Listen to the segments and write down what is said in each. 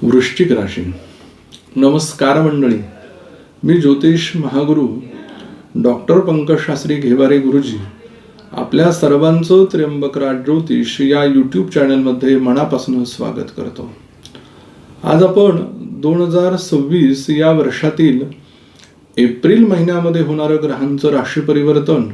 वृश्चिक राशी. नमस्कार मंडळी, मी ज्योतिष महागुरु डॉक्टर पंकजशास्त्री घेवारे गुरुजी आपल्या सर्वांचं त्र्यंबकराज ज्योतिष या यूट्यूब चॅनलमध्ये मनापासून स्वागत करतो. आज आपण 2026 या वर्षातील एप्रिल महिन्यामध्ये होणारं ग्रहांचं राशी परिवर्तन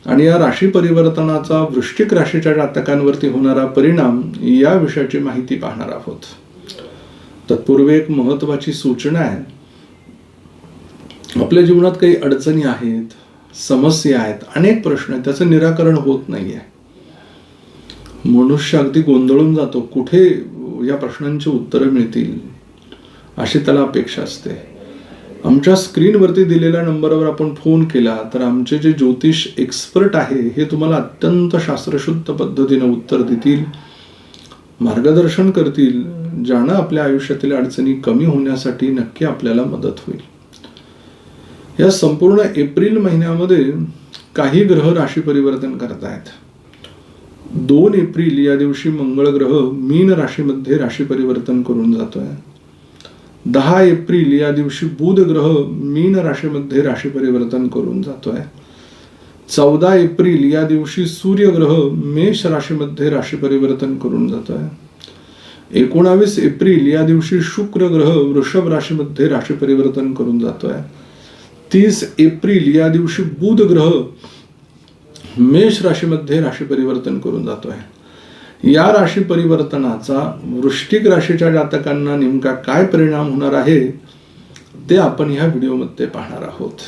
आणि या राशी परिवर्तनाचा वृश्चिक राशीच्या जातकांवरती होणारा परिणाम या विषयाची माहिती पाहणार आहोत. तत्पूर्वी एक महत्वाची सूचना आहे. आपल्या जीवनात काही अडचणी आहेत, समस्या आहेत, अनेक प्रश्न आहेत, त्याचं निराकरण होत नाहीये. मनुष्य अगदी गोंधळून जातो, कुठे या प्रश्नांची उत्तरं मिळतील अशी त्याला अपेक्षा असते. आमच्या स्क्रीनवरती दिलेल्या नंबरवर आपण फोन केला तर आमचे जे ज्योतिष एक्सपर्ट आहे हे तुम्हाला अत्यंत शास्त्रशुद्ध पद्धतीने उत्तर देतील, मार्गदर्शन करतील, ज्यानं आपल्या आयुष्यातील अडचणी कमी होण्यासाठी नक्की आपल्याला मदत होईल. या संपूर्ण एप्रिल महिन्यामध्ये काही ग्रह राशी परिवर्तन करत आहेत. 2 एप्रिल या दिवशी मंगळ ग्रह मीन राशीमध्ये राशी परिवर्तन करून जातोय. 10 एप्रिल या दिवशी बुध ग्रह मीन राशीमध्ये राशी परिवर्तन करून जातोय. 14 एप्रिल या दिवशी सूर्य ग्रह मेष राशीमध्ये राशी परिवर्तन करून जातोय. 19 एप्रिल या दिवशी शुक्र ग्रह वृषभ राशीमध्ये राशी परिवर्तन करून जातोय. 30 एप्रिल या दिवशी बुध ग्रह मेष राशीमध्ये राशी परिवर्तन करून जातोय. या राशी परिवर्तनाचा वृश्चिक राशीच्या जातकांना नेमका काय परिणाम होणार आहे ते आपण ह्या व्हिडिओमध्ये पाहणार आहोत.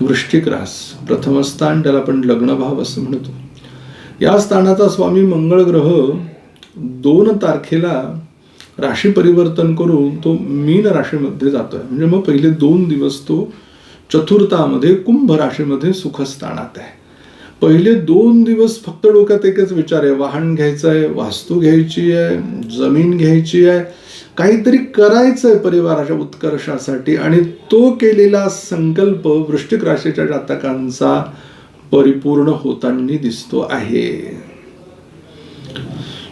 वृश्चिक रास प्रथम स्थान, त्याला आपण लग्न भाव असं म्हणतो. या स्थानाचा स्वामी मंगळ ग्रह 2 तारखेला राशी परिवर्तन करून तो मीन राशीमध्ये जातोय. म्हणजे मग पहिले 2 दिवस तो चतुर्थामध्ये कुंभ राशीमध्ये सुखस्थानात आहे. पहिले 2 दिवस फक्त डोक्यात एकच विचार आहे, वाहन घ्यायचं आहे, वास्तू घ्यायची आहे, जमीन घ्यायची आहे, काहीतरी करायचंय परिवाराच्या उत्कर्षासाठी. आणि तो केलेला संकल्प वृश्चिक राशीच्या जातकांचा परिपूर्ण होताना दिसतो आहे.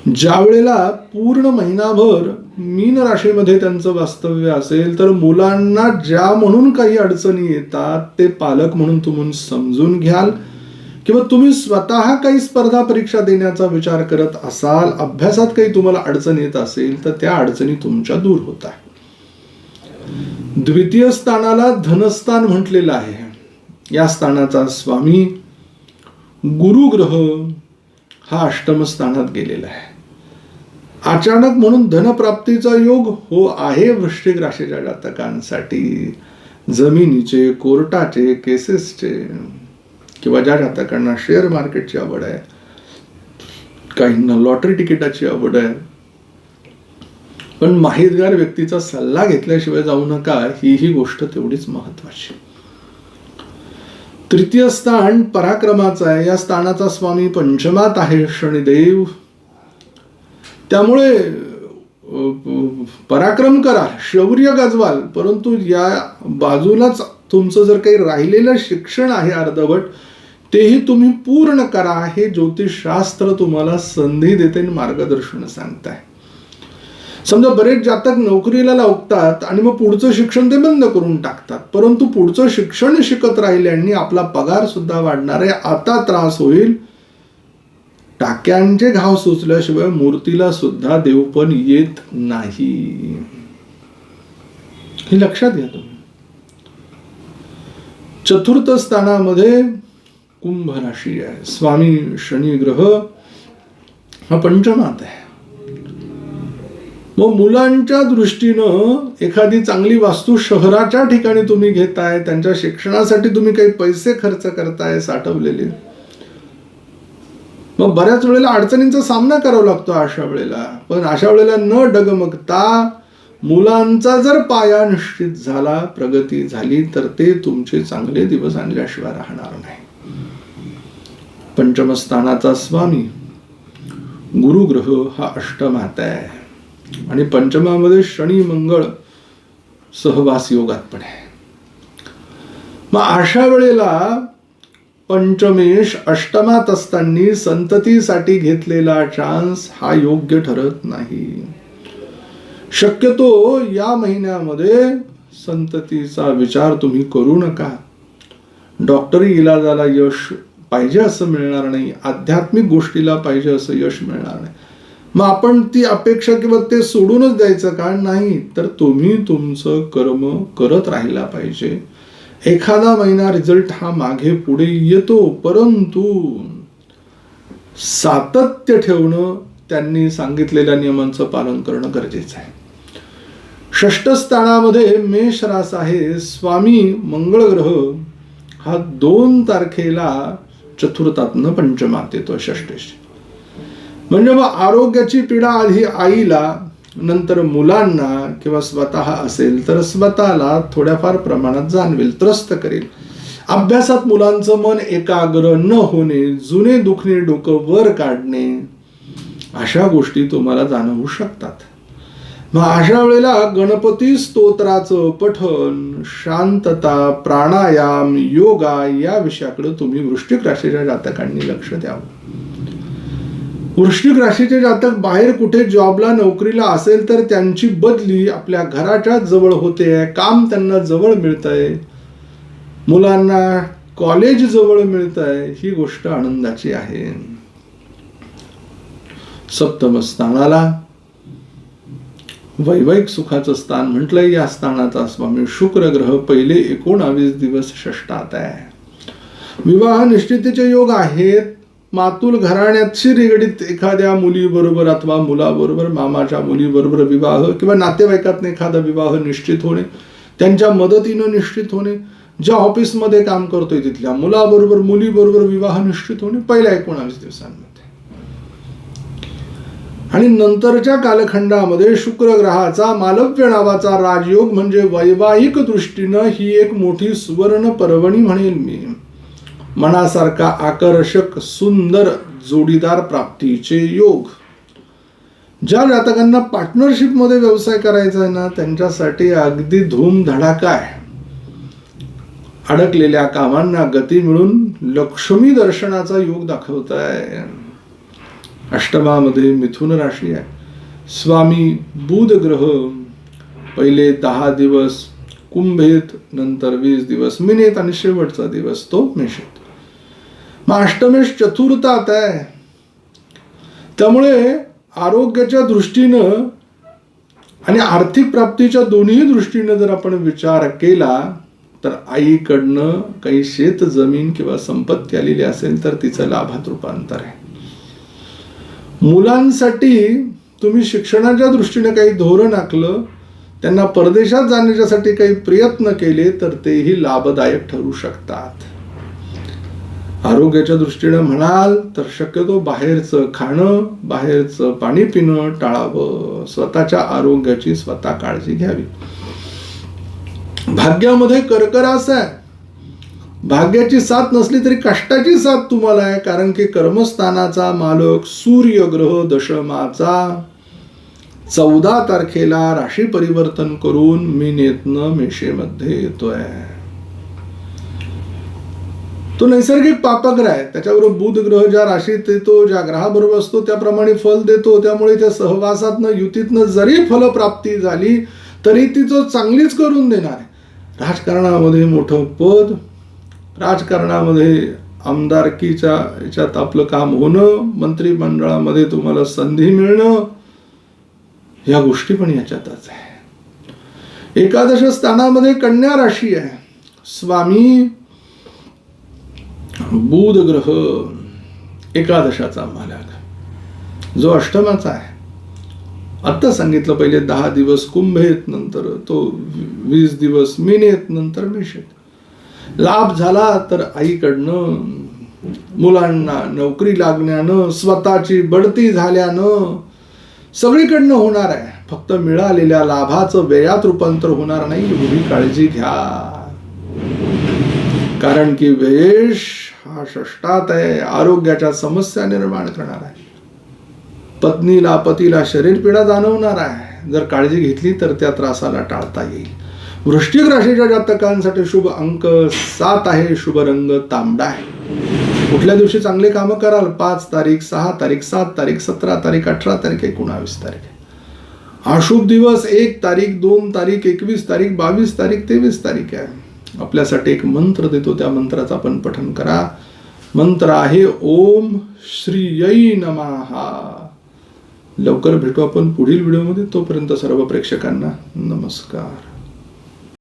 ज्या वेळेला पूर्ण महिनाभर मीन राशीमध्ये त्यांचं वास्तव्य असेल तर मुलांना ज्या म्हणून काही अडचणी येतात ते पालक म्हणून तुम्ही समजून घ्याल, किंवा तुम्ही स्वतः काही स्पर्धा परीक्षा देण्याचा विचार करत असाल, अभ्यासात काही तुम्हाला अडचण येत असेल तर त्या अडचणी तुमच्या दूर होत आहे. द्वितीय स्थानाला धनस्थान म्हटलेलं आहे. या स्थानाचा स्वामी गुरु ग्रह हा अष्टम स्थानात गेलेला आहे. अचानक म्हणून धनप्राप्तीचा योग हो आहे वृश्चिक राशीच्या जातकांसाठी. जमिनीचे, कोर्टाचे, केसेसचे, किंवा ज्या जातकांना शेअर मार्केटची आवड आहे, काहींना लॉटरी तिकिटाची आवड आहे, पण माहितगार व्यक्तीचा सल्ला घेतल्याशिवाय जाऊ नका, ही गोष्ट तेवढीच महत्वाची. तृतीय स्थान पराक्रमाचं आहे. या स्थानाचा स्वामी पंचमात आहे शनिदेव. त्यामुळे पराक्रम करा, शौर्य गाजवाल, परंतु या बाजूलाच तुमचं जर काही राहिलेलं शिक्षण आहे अर्धवट, तेही तुम्ही पूर्ण करा. हे ज्योतिषशास्त्र तुम्हाला संधी देते, मार्गदर्शन सांगताय. समजा बरेच जातक नोकरीला लागतात आणि मग पुढचं शिक्षण ते बंद करून टाकतात, परंतु पुढचं शिक्षण शिकत राहिल्याने आपला पगार सुद्धा वाढणार आहे. आता त्रास होईल. टाक्यांचे घाव सुचल्याशिवाय मूर्तीला सुद्धा देवपण येत नाही, हे लक्षात घ्या तुम्ही. चतुर्थ स्थानामध्ये कुंभ राशी आहे. स्वामी शनी ग्रह हा पंचमात आहे. मग मुलांच्या दृष्टीनं एखादी चांगली वास्तू शहराच्या ठिकाणी तुम्ही घेताय, त्यांच्या शिक्षणासाठी तुम्ही काही पैसे खर्च करताय साठवलेले, मग बऱ्याच वेळेला अडचणींचा सामना करावा लागतो अशा वेळेला. पण अशा वेळेला न डगमगता मुलांचा जर पाया निश्चित झाला, प्रगती झाली, तर ते तुमचे चांगले दिवस आणल्याशिवाय राहणार नाही. पंचमस्थानाचा स्वामी गुरु ग्रह हा अष्टमात आहे आणि पंचमामध्ये शनी मंगळ सहवास योगात पण आहे. मग अशा वेळेला पंचमेश अष्टमात असताना संततीसाठी घेतलेला चान्स हा योग्य ठरत नाही. शक्यतो या महिन्यामध्ये संततीचा विचार तुम्ही करू नका. डॉक्टरी इलाजाला यश पाहिजे असं मिळणार नाही, आध्यात्मिक गोष्टीला पाहिजे असं यश मिळणार नाही. मग आपण ती अपेक्षा किंवा ते सोडूनच द्यायचं का? नाही, तर तुम्ही तुमचं कर्म करत राहिला पाहिजे. एखादा महिना रिझल्ट हा मागे पुढे येतो, परंतु सातत्य ठेवणं, त्यांनी सांगितलेल्या नियमांचं पालन करणं गरजेचं आहे. षष्ठ स्थानामध्ये मेष रास आहे. स्वामी मंगळ ग्रह हा 2 तारखेला चतुर्थातनं पंचमात येतो षष्ठेश. म्हणजे मग आरोग्याची पीडा आधी आईला, नंतर मुलांना किंवा स्वतः असेल तर स्वतःला थोड्याफार प्रमाणात जाणवेल, त्रस्त करेल. अभ्यासात मुलांचं मन एकाग्र न होणे, जुने दुखणे डोकं वर काढणे, अशा गोष्टी तुम्हाला जाणवू शकतात. मग अशा वेळेला गणपती स्तोत्राचं पठन, शांतता, प्राणायाम, योगा या विषयाकडे तुम्ही वृश्चिक राशीच्या जातकांनी लक्ष द्यावं. वृश्चिक राशीचे जातक बाहेर कुठे जॉबला नोकरीला असेल तर त्यांची बदली आपल्या घराच्या जवळ होते आहे, काम त्यांना जवळ मिळतंय, मुलांना कॉलेज जवळ मिळतंय, ही गोष्ट आनंदाची आहे. सप्तम स्थानाला वैवाहिक सुखाचं स्थान म्हटलंय. या स्थानाचा स्वामी शुक्र ग्रह पहिले 19 दिवस षष्ठात आहे. विवाह निश्चितीचे योग आहेत. मातुल घराण्याशी निगडीत एखाद्या मुलीबरोबर अथवा मुलाबरोबर, मामाच्या मुलीबरोबर विवाह किंवा नातेवाईकात एखादा विवाह निश्चित होणे, त्यांच्या मदतीनं निश्चित होणे, ज्या ऑफिसमध्ये काम करतोय तिथल्या मुलाबरोबर मुलीबरोबर विवाह निश्चित होणे पहिल्या 19 दिवसांमध्ये. आणि नंतरच्या कालखंडामध्ये शुक्र ग्रहाचा मालव्य नावाचा राजयोग म्हणजे वैवाहिक दृष्टीनं ही एक मोठी सुवर्ण पर्वणी म्हणेल मी. मनासारखा आकर्षक सुंदर जोडीदार प्राप्तीचे योग. ज्या जातकांना पार्टनरशिप मध्ये व्यवसाय करायचा आहे ना, त्यांच्यासाठी अगदी धूमधडाका आहे. अडकलेल्या कामांना गती मिळून लक्ष्मी दर्शनाचा योग दाखवत आहे. अष्टमामध्ये मिथुन राशी आहे. स्वामी बुध ग्रह पहिले 10 दिवस कुंभेत, नंतर 20 दिवस मीनेत आणि शेवटचा दिवस तो मेषेत. मग अष्टमेश चतुर्थात आहे. त्यामुळे आरोग्याच्या दृष्टीनं आणि आर्थिक प्राप्तीच्या दोन्ही दृष्टीनं जर आपण विचार केला तर आईकडनं काही शेत जमीन किंवा संपत्ती आलेली असेल तर तिचं लाभात रूपांतर आहे. मुलांसाठी तुम्ही शिक्षणाच्या दृष्टीने काही धोरण आखलं, त्यांना परदेशात जाण्यासाठी काही प्रयत्न केले तर तेही लाभदायक ठरू शकतात. आरोग्याच्या दृष्टीने म्हणाल तर शक्यतो बाहेरचं खाणं, बाहेरचं पाणी पिणं टाळावं. स्वतःच्या आरोग्याची स्वतः काळजी घ्यावी. भाग्यामध्ये कर्करास आहे. भाग्याची साथ नसली तरी कष्टाची साथ तुम्हाला आहे, कारण की कर्मस्थानाचा मालक सूर्य ग्रह दशमाचा 14 तारखेला राशी परिवर्तन करून मीनेतनं मेषेमध्ये येतोय. तो नैसर्गिक पापग्रह आहे. त्याच्याबरोबर बुध ग्रह ज्या राशीत येतो, ज्या ग्रहाबरोबर असतो त्याप्रमाणे फल देतो. त्यामुळे त्या सहवासातनं युतीतनं जरी फलप्राप्ती झाली तरी ती तो चांगलीच करून देणार आहे. राजकारणामध्ये मोठं पद, राजकारणामध्ये आमदारकीच्या याच्यात आपलं काम होणं, मंत्रिमंडळामध्ये तुम्हाला संधी मिळणं, या गोष्टी पण याच्यातच आहे. एकादश स्थानामध्ये कन्या राशी आहे. स्वामी बुध ग्रह एकादशाचा मालक जो अष्टमाचा आहे. आत्ता सांगितलं पहिले 10 दिवस कुंभेत, नंतर तो 20 दिवस मीनेत, नंतर मेषेत. लाभ झाला तर आईकडनं, मुलांना नोकरी लागण्यानं, स्वतःची बढती झाल्यानं, सगळीकडनं होणार आहे. फक्त मिळालेल्या लाभाचं व्ययात रूपांतर होणार नाही, एवढी काळजी घ्या. कारण की व्ययेश हा षष्ठात आहे, आरोग्याच्या समस्या निर्माण करणार आहे. पत्नीला पतीला शरीर पीडा जाणवणार आहे. जर काळजी घेतली तर त्या त्रासाला टाळता येईल. वृश्चिक राशीच्या जातकांसाठी शुभ अंक 7 आहे. शुभ रंग तांबडा आहे. कुठल्या दिवशी चांगले कामं कराल? 5 तारीख, 6 तारीख, 7 तारीख, 17 तारीख, 18 तारीख, 19 तारीख. अशुभ दिवस 1 तारीख, 2 तारीख, 21 तारीख, 22 तारीख, 23 तारीख आहे. आपल्यासाठी एक मंत्र देतो, त्या मंत्राचं आपण पठण करा. मंत्र आहे ओम श्रीयै नमः. लवकर भेटू आपण पुढील व्हिडिओमध्ये. तोपर्यंत सर्व प्रेक्षकांना नमस्कार.